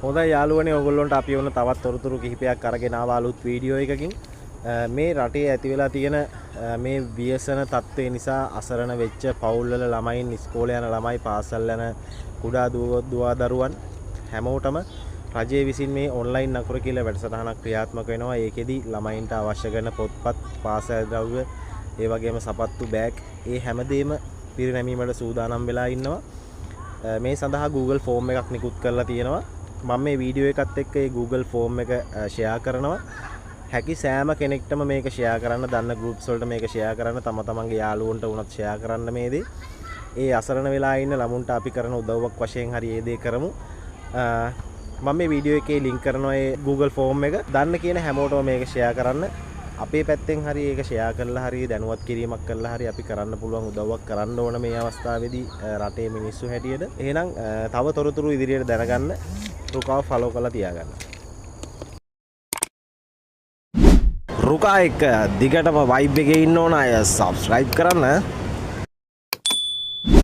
හොඳයි යාළුවනේ ඔයගොල්ලන්ට අපි වුණ තවත් තොරතුරු කිහිපයක් අරගෙන ආවා අලුත් වීඩියෝ එකකින්. මේ රටේ ඇති වෙලා තියෙන මේ ව්‍යසන තත්ත්වය නිසා අසරණ වෙච්ච පවුල්වල ළමයින් ඉස්කෝලේ යන ළමයි පාසල් යන කුඩා දුවා දරුවන් හැමෝටම රජය විසින් මේ ඔන්ලයින් නකුර කියලා වැඩසටහනක් ක්‍රියාත්මක වෙනවා. ඒකෙදි ළමයින්ට අවශ්‍ය කරන පොත්පත්, පාසල් ද්‍රව්‍ය, ඒ වගේම සපත්තු, බෑග් ඒ හැමදේම පිරිනැමීමට සූදානම් වෙලා ඉන්නවා. මේ සඳහා Google ෆෝම් එකක් නිකුත් කරලා තියෙනවා. මම මේ වීඩියෝ එකත් එක්ක ඒ Google ෆෝම් එක ෂෙයා කරනවා. හැකි සෑම කෙනෙක්ටම මේක ෂෙයා කරන්න, දන්න ගෲප්ස් වලට මේක ෂෙයා කරන්න, තම තමන්ගේ යාළුවන්ට උනත් ෂෙයා කරන්න මේ දේ. ඒ අසරණ වෙලා ඉන්න ළමුන්ට අපි කරන උදව්වක් වශයෙන් හරි ඒ දේ කරමු. මම මේ වීඩියෝ එකේ ලින්ක් කරනවා ඒ Google ෆෝම් එක. දන්න කියන හැමෝටම මේක ෂෙයා කරන්න. අපේ පැත්තෙන් හරි ඒක ෂෙයා කරලා හරි දැනුවත් කිරීමක් කරලා හරි අපි කරන්න පුළුවන් උදව්වක් කරන්න ඕන මේ අවස්ථාවේදී රටේ මිනිස්සු හැටියට. එහෙනම් තව තොරතුරු ඉදිරියට දැනගන්න රුකාව ෆලෝ කරලා තියාගන්න. රුකා එක දිගටම වයිබ් එකේ ඉන්න ඕන අය සබ්ස්ක්‍රයිබ් කරන්න.